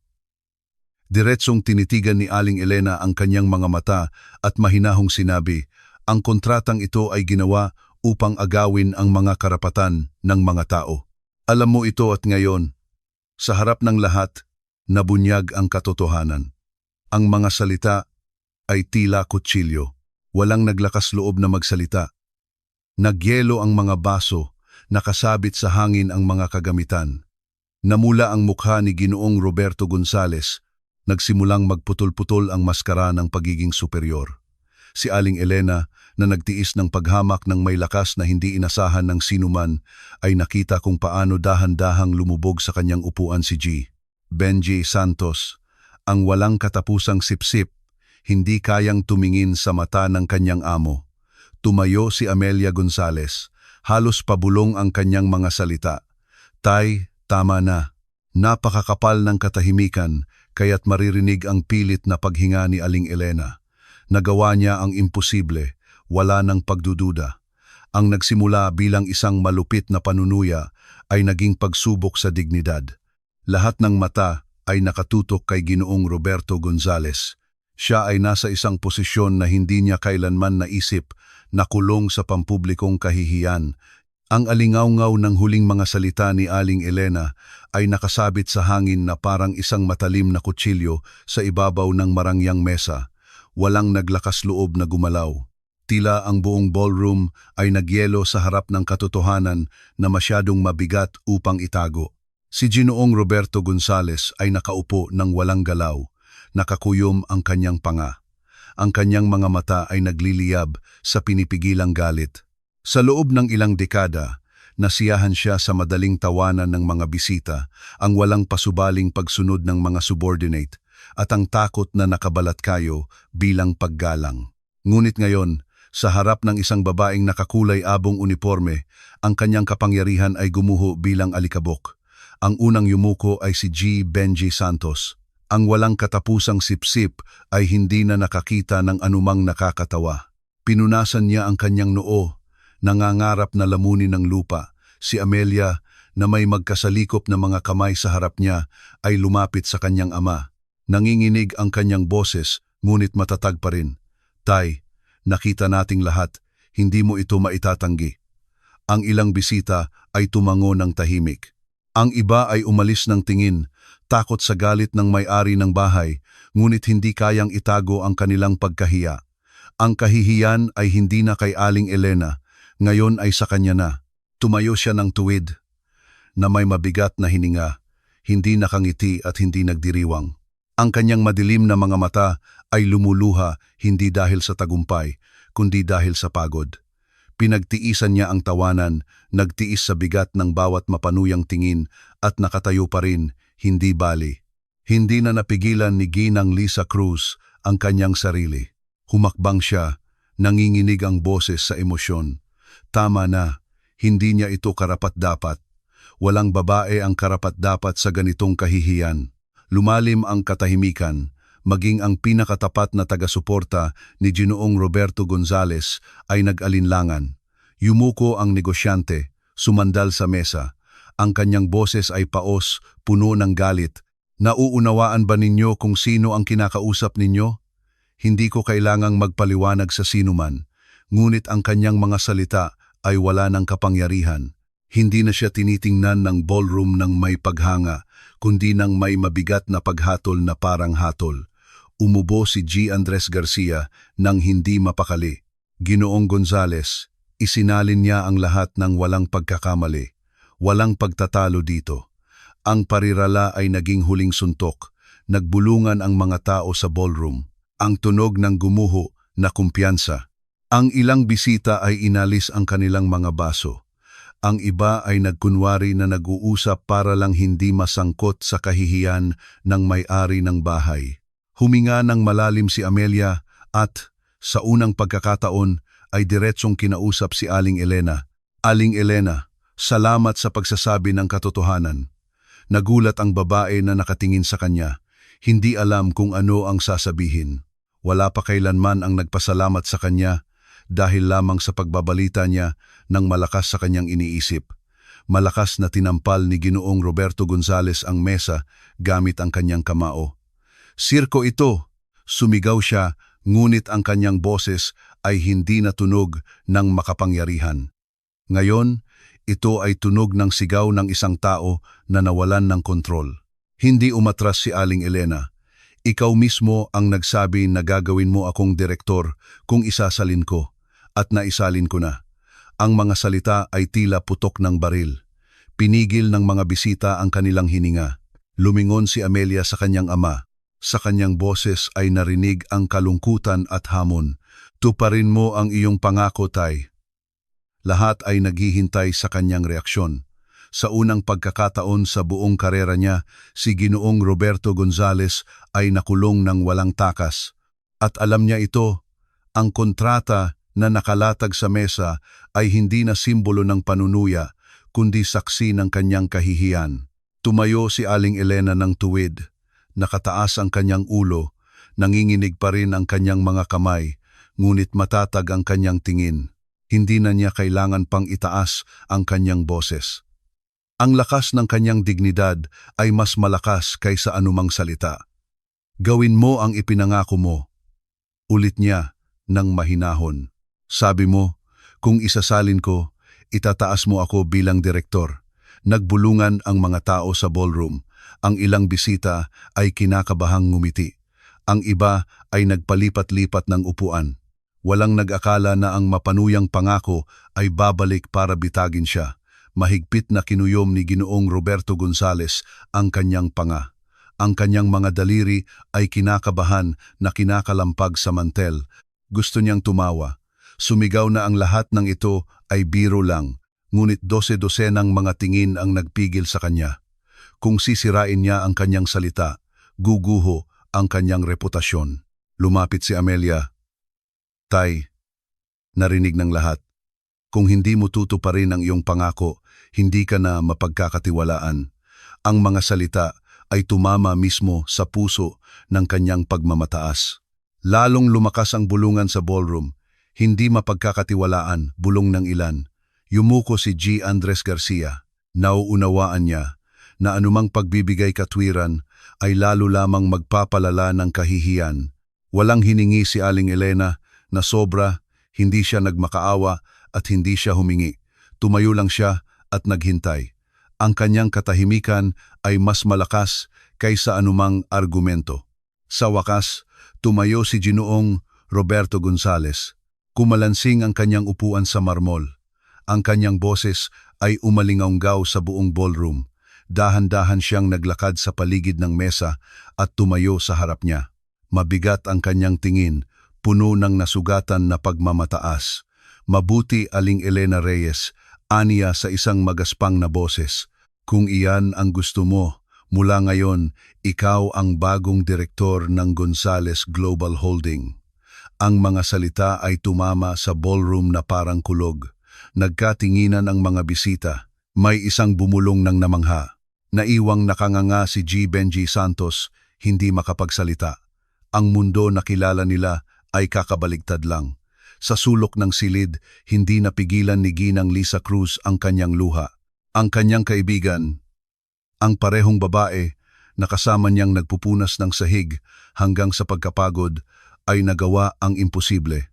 Diretsong tinitigan ni Aling Elena ang kanyang mga mata at mahinahong sinabi, ang kontratang ito ay ginawa upang agawin ang mga karapatan ng mga tao. Alam mo ito at ngayon, sa harap ng lahat, nabunyag ang katotohanan. Ang mga salita ay tila kutsilyo. Walang naglakas loob na magsalita. Nagyelo ang mga baso, nakasabit sa hangin ang mga kagamitan. Namula ang mukha ni Ginoong Roberto Gonzales, nagsimulang magputol-putol ang maskara ng pagiging superior. Si Aling Elena, na nagtiis ng paghamak ng may lakas na hindi inasahan ng sinuman, ay nakita kung paano dahan-dahang lumubog sa kanyang upuan si G. Benji Santos, ang walang katapusang sipsip, hindi kayang tumingin sa mata ng kanyang amo. Tumayo si Amelia Gonzales, halos pabulong ang kanyang mga salita. Tay, tama na. Napakakapal ng katahimikan, kaya't maririnig ang pilit na paghinga ni Aling Elena. Nagawa niya ang imposible, wala ng pagdududa. Ang nagsimula bilang isang malupit na panunuya ay naging pagsubok sa dignidad. Lahat ng mata ay nakatutok kay Ginoong Roberto Gonzales. Siya ay nasa isang posisyon na hindi niya kailanman naisip, nakulong sa pampublikong kahihiyan. Ang alingaw-ngaw ng huling mga salita ni Aling Elena ay nakasabit sa hangin na parang isang matalim na kutsilyo sa ibabaw ng marangyang mesa. Walang naglakas loob na gumalaw. Tila ang buong ballroom ay nagyelo sa harap ng katotohanan na masyadong mabigat upang itago. Si Ginoong Roberto Gonzales ay nakaupo ng walang galaw, nakakuyom ang kanyang panga. Ang kanyang mga mata ay nagliliyab sa pinipigilang galit. Sa loob ng ilang dekada, nasiyahan siya sa madaling tawanan ng mga bisita, ang walang pasubaling pagsunod ng mga subordinate, at ang takot na nakabalat kayo bilang paggalang. Ngunit ngayon, sa harap ng isang babaeng nakakulay abong uniforme, ang kanyang kapangyarihan ay gumuho bilang alikabok. Ang unang yumuko ay si G. Benji Santos. Ang walang katapusang sipsip ay hindi na nakakita ng anumang nakakatawa. Pinunasan niya ang kanyang noo, nangangarap na lamunin ng lupa. Si Amelia, na may magkasalikop na mga kamay sa harap niya ay lumapit sa kanyang ama. Nanginginig ang kanyang boses, ngunit matatag pa rin. Tay, nakita nating lahat, hindi mo ito maitatanggi. Ang ilang bisita ay tumango ng tahimik. Ang iba ay umalis ng tingin, takot sa galit ng may-ari ng bahay, ngunit hindi kayang itago ang kanilang pagkahiya. Ang kahihiyan ay hindi na kay Aling Elena, ngayon ay sa kanya na. Tumayo siya ng tuwid, na may mabigat na hininga, hindi nakangiti at hindi nagdiriwang. Ang kanyang madilim na mga mata ay lumuluha hindi dahil sa tagumpay, kundi dahil sa pagod. Pinagtiisan niya ang tawanan, nagtiis sa bigat ng bawat mapanuyang tingin at nakatayo pa rin, hindi bali. Hindi na napigilan ni Ginang Lisa Cruz ang kanyang sarili. Humakbang siya, nanginginig ang boses sa emosyon. Tama na, hindi niya ito karapat-dapat. Walang babae ang karapat-dapat sa ganitong kahihiyan. Lumalim ang katahimikan, maging ang pinakatapat na taga-suporta ni Ginoong Roberto Gonzales ay nag-alinlangan. Yumuko ang negosyante, sumandal sa mesa. Ang kanyang boses ay paos, puno ng galit. Nauunawaan ba ninyo kung sino ang kinakausap ninyo? Hindi ko kailangang magpaliwanag sa sinuman, ngunit ang kanyang mga salita ay wala ng kapangyarihan. Hindi na siya tinitingnan ng ballroom ng may paghanga, kundi ng may mabigat na paghatol na parang hatol. Umubo si G. Andres Garcia nang hindi mapakali. Ginoong Gonzales, isinalin niya ang lahat ng walang pagkakamali. Walang pagtatalo dito. Ang parirala ay naging huling suntok. Nagbulungan ang mga tao sa ballroom. Ang tunog ng gumuho na kumpiyansa. Ang ilang bisita ay inalis ang kanilang mga baso. Ang iba ay nagkunwari na nag-uusap para lang hindi masangkot sa kahihiyan ng may-ari ng bahay. Huminga ng malalim si Amelia at, sa unang pagkakataon, ay diretsong kinausap si Aling Elena. Aling Elena, salamat sa pagsasabi ng katotohanan. Nagulat ang babae na nakatingin sa kanya. Hindi alam kung ano ang sasabihin. Wala pa kailanman ang nagpasalamat sa kanya dahil lamang sa pagbabalita niya ng malakas sa kanyang iniisip. Malakas na tinampal ni Ginoong Roberto Gonzales ang mesa gamit ang kanyang kamao. Sirko ito! Sumigaw siya, ngunit ang kanyang boses ay hindi natunog ng makapangyarihan. Ngayon, ito ay tunog ng sigaw ng isang tao na nawalan ng kontrol. Hindi umatras si Aling Elena. Ikaw mismo ang nagsabi na gagawin mo akong direktor kung isasalin ko, at naisalin ko na. Ang mga salita ay tila putok ng baril. Pinigil ng mga bisita ang kanilang hininga. Lumingon si Amelia sa kanyang ama. Sa kanyang boses ay narinig ang kalungkutan at hamon. Tuparin mo ang iyong pangako, Tay. Lahat ay naghihintay sa kanyang reaksyon. Sa unang pagkakataon sa buong karera niya, si Ginoong Roberto Gonzales ay nakulong ng walang takas. At alam niya ito, ang kontrata na nakalatag sa mesa ay hindi na simbolo ng panunuya, kundi saksi ng kanyang kahihiyan. Tumayo si Aling Elena ng tuwid, nakataas ang kanyang ulo, nanginginig pa rin ang kanyang mga kamay, ngunit matatag ang kanyang tingin. Hindi na niya kailangan pang itaas ang kanyang boses. Ang lakas ng kanyang dignidad ay mas malakas kaysa anumang salita. Gawin mo ang ipinangako mo. Ulit niya ng mahinahon. Sabi mo, kung isasalin ko, itataas mo ako bilang direktor. Nagbulungan ang mga tao sa ballroom. Ang ilang bisita ay kinakabahang ngumiti. Ang iba ay nagpalipat-lipat ng upuan. Walang nag-akala na ang mapanuyang pangako ay babalik para bitagin siya. Mahigpit na kinuyom ni Ginoong Roberto Gonzales ang kanyang panga. Ang kanyang mga daliri ay kinakabahan na kinakalampag sa mantel. Gusto niyang tumawa. Sumigaw na ang lahat ng ito ay biro lang, ngunit 12-dosenang mga tingin ang nagpigil sa kanya. Kung sisirain niya ang kanyang salita, guguho ang kanyang reputasyon. Lumapit si Amelia. Tay, narinig ng lahat. Kung hindi mo tutuparin ang iyong pangako, hindi ka na mapagkakatiwalaan. Ang mga salita ay tumama mismo sa puso ng kanyang pagmamataas. Lalong lumakas ang bulungan sa ballroom. Hindi mapagkakatiwalaan, bulong ng ilan. Yumuko si G. Andres Garcia. Nauunawaan niya na anumang pagbibigay katwiran ay lalo lamang magpapalala ng kahihiyan. Walang hiningi si Aling Elena na sobra, hindi siya nagmakaawa at hindi siya humingi. Tumayo lang siya at naghintay. Ang kanyang katahimikan ay mas malakas kaysa anumang argumento. Sa wakas, tumayo si Ginoong Roberto Gonzales. Kumalansing ang kanyang upuan sa marmol. Ang kanyang boses ay umalingaunggaw sa buong ballroom. Dahan-dahan siyang naglakad sa paligid ng mesa at tumayo sa harap niya. Mabigat ang kanyang tingin, puno ng nasugatan na pagmamataas. Mabuti, Aling Elena Reyes, aniya sa isang magaspang na boses. Kung iyan ang gusto mo, mula ngayon, ikaw ang bagong direktor ng Gonzales Global Holding. Ang mga salita ay tumama sa ballroom na parang kulog. Nagkatinginan ang mga bisita. May isang bumulong ng namangha. Naiwang nakanganga si G. Benji Santos, hindi makapagsalita. Ang mundo na kilala nila ay kakabaligtad lang. Sa sulok ng silid, hindi napigilan ni Ginang Lisa Cruz ang kanyang luha. Ang kanyang kaibigan, ang parehong babae na kasama niyang nagpupunas ng sahig hanggang sa pagkapagod, ay nagawa ang imposible.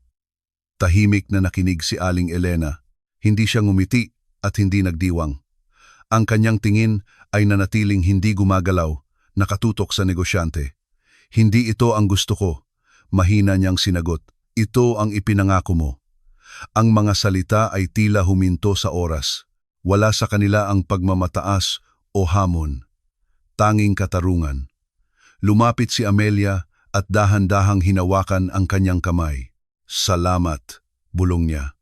Tahimik na nakinig si Aling Elena. Hindi siya ngumiti at hindi nagdiwang. Ang kanyang tingin ay nanatiling hindi gumagalaw, nakatutok sa negosyante. Hindi ito ang gusto ko, mahina niyang sinagot. Ito ang ipinangako mo. Ang mga salita ay tila huminto sa oras. Wala sa kanila ang pagmamataas o hamon. Tanging katarungan. Lumapit si Amelia at dahan-dahang hinawakan ang kanyang kamay. Salamat, bulong niya.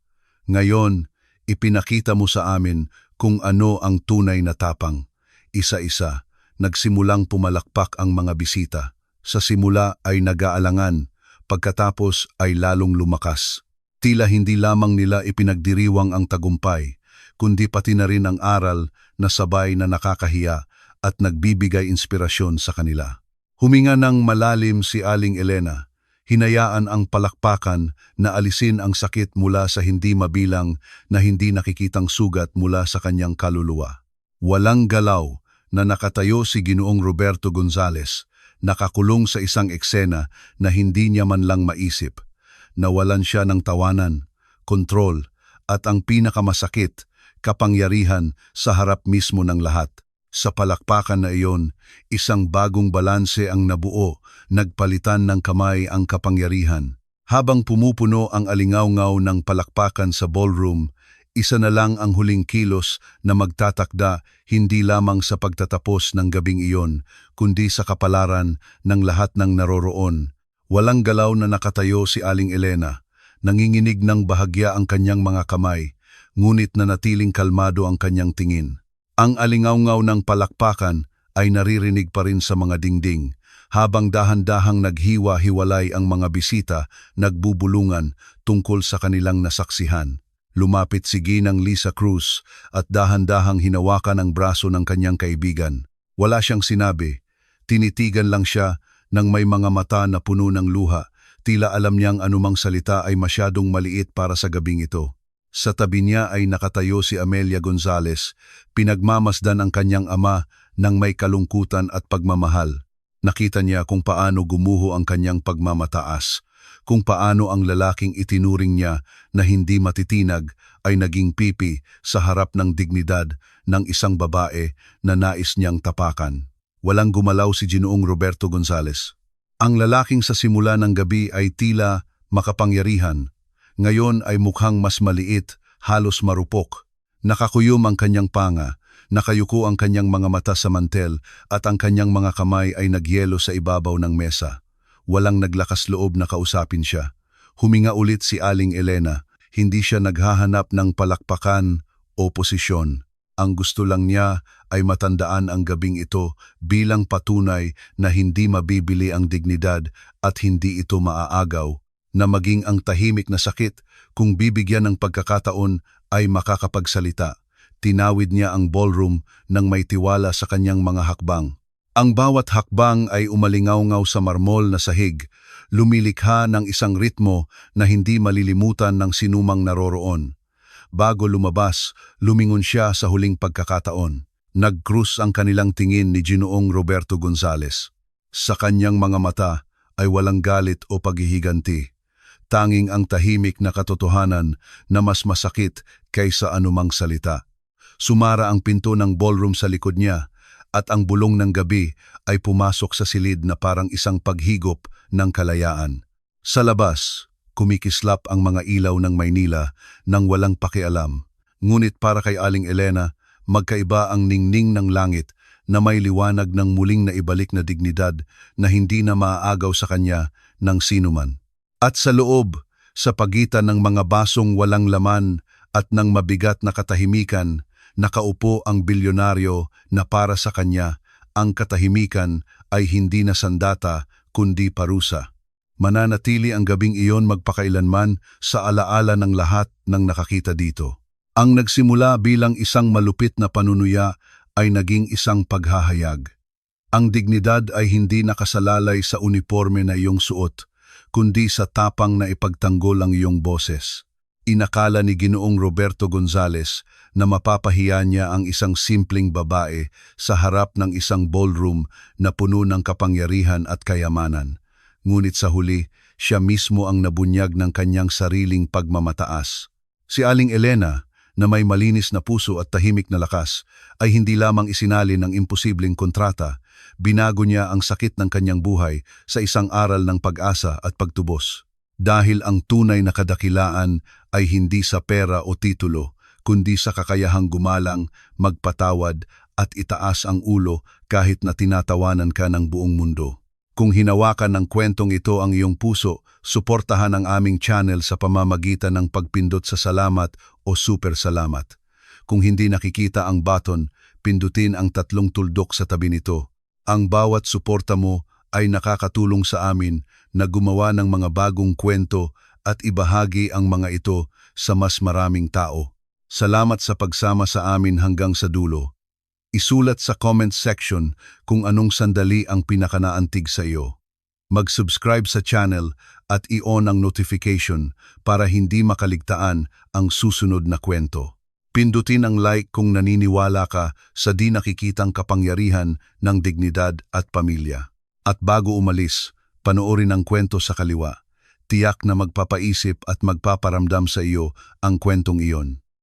Ngayon, ipinakita mo sa amin kung ano ang tunay na tapang. Isa-isa, nagsimulang pumalakpak ang mga bisita. Sa simula ay nag-aalangan, pagkatapos ay lalong lumakas. Tila hindi lamang nila ipinagdiriwang ang tagumpay, kundi pati na rin ang aral na sabay na nakakahiya at nagbibigay inspirasyon sa kanila. Huminga ng malalim si Aling Elena, hinayaan ang palakpakan na alisin ang sakit mula sa hindi mabilang na hindi nakikitang sugat mula sa kanyang kaluluwa. Walang galaw na nakatayo si Ginoong Roberto Gonzales, nakakulong sa isang eksena na hindi niya man lang maisip. Nawalan siya ng tawanan, kontrol, at ang pinakamasakit, kapangyarihan sa harap mismo ng lahat. Sa palakpakan na iyon, isang bagong balanse ang nabuo, nagpalitan ng kamay ang kapangyarihan. Habang pumupuno ang alingaw-ngaw ng palakpakan sa ballroom, isa na lang ang huling kilos na magtatakda hindi lamang sa pagtatapos ng gabing iyon, kundi sa kapalaran ng lahat ng naroroon. Walang galaw na nakatayo si Aling Elena, nanginginig ng bahagya ang kanyang mga kamay, ngunit nanatiling kalmado ang kanyang tingin. Ang alingaw-ngaw ng palakpakan ay naririnig pa rin sa mga dingding, habang dahan-dahang naghiwa-hiwalay ang mga bisita, nagbubulungan tungkol sa kanilang nasaksihan. Lumapit si Ginang Lisa Cruz at dahan-dahang hinawakan ang braso ng kanyang kaibigan. Wala siyang sinabi, tinitigan lang siya nang may mga mata na puno ng luha, tila alam niyang anumang salita ay masyadong maliit para sa gabing ito. Sa tabi niya ay nakatayo si Amelia Gonzales, pinagmamasdan ang kanyang ama ng may kalungkutan at pagmamahal. Nakita niya kung paano gumuho ang kanyang pagmamataas, kung paano ang lalaking itinuring niya na hindi matitinag ay naging pipi sa harap ng dignidad ng isang babae na nais niyang tapakan. Walang gumalaw si Ginoong Roberto Gonzales. Ang lalaking sa simula ng gabi ay tila makapangyarihan. Ngayon ay mukhang mas maliit, halos marupok. Nakakuyom ang kanyang panga, nakayuko ang kanyang mga mata sa mantel at ang kanyang mga kamay ay nagyelo sa ibabaw ng mesa. Walang naglakas loob na kausapin siya. Huminga ulit si Aling Elena, hindi siya naghahanap ng palakpakan o posisyon. Ang gusto lang niya ay matandaan ang gabing ito bilang patunay na hindi mabibili ang dignidad at hindi ito maaagaw, na maging ang tahimik na sakit kung bibigyan ng pagkakataon ay makakapagsalita. Tinawid niya ang ballroom nang may tiwala sa kanyang mga hakbang. Ang bawat hakbang ay umalingaw-ngaw sa marmol na sahig, lumilikha ng isang ritmo na hindi malilimutan ng sinumang naroroon. Bago lumabas, lumingon siya sa huling pagkakataon. Nag-cruise ang kanilang tingin ni Ginoong Roberto Gonzales. Sa kanyang mga mata ay walang galit o paghihiganti. Tanging ang tahimik na katotohanan na mas masakit kaysa anumang salita. Sumara ang pinto ng ballroom sa likod niya at ang bulong ng gabi ay pumasok sa silid na parang isang paghigop ng kalayaan. Sa labas, kumikislap ang mga ilaw ng Maynila nang walang pakialam. Ngunit para kay Aling Elena, magkaiba ang ningning ng langit na may liwanag ng muling naibalik na dignidad na hindi na maaagaw sa kanya ng sinuman. At sa loob, sa pagitan ng mga basong walang laman at ng mabigat na katahimikan, nakaupo ang bilyonaryo na para sa kanya, ang katahimikan ay hindi na sandata kundi parusa. Mananatili ang gabing iyon magpakailanman sa alaala ng lahat ng nakakita dito. Ang nagsimula bilang isang malupit na panunuya ay naging isang paghahayag. Ang dignidad ay hindi nakasalalay sa uniforme na iyong suot, kundi sa tapang na ipagtanggol ang iyong boses. Inakala ni Ginoong Roberto Gonzales na mapapahiya niya ang isang simpleng babae sa harap ng isang ballroom na puno ng kapangyarihan at kayamanan. Ngunit sa huli, siya mismo ang nabunyag ng kanyang sariling pagmamataas. Si Aling Elena, na may malinis na puso at tahimik na lakas, ay hindi lamang isinalin ng imposibleng kontrata, binago niya ang sakit ng kanyang buhay sa isang aral ng pag-asa at pagtubos. Dahil ang tunay na kadakilaan ay hindi sa pera o titulo, kundi sa kakayahang gumalang, magpatawad at itaas ang ulo kahit na tinatawanan ka ng buong mundo. Kung hinawakan ng kwentong ito ang iyong puso, suportahan ang aming channel sa pamamagitan ng pagpindot sa salamat o super salamat. Kung hindi nakikita ang button, pindutin ang 3 tuldok sa tabi nito. Ang bawat suporta mo ay nakakatulong sa amin na gumawa ng mga bagong kwento at ibahagi ang mga ito sa mas maraming tao. Salamat sa pagsama sa amin hanggang sa dulo. Isulat sa comment section kung anong sandali ang pinakanaantig sa iyo. Mag-subscribe sa channel at i-on ang notification para hindi makaligtaan ang susunod na kwento. Pindutin ang like kung naniniwala ka sa di nakikitang kapangyarihan ng dignidad at pamilya. At bago umalis, panoorin ang kwento sa kaliwa. Tiyak na magpapaisip at magpaparamdam sa iyo ang kwentong iyon.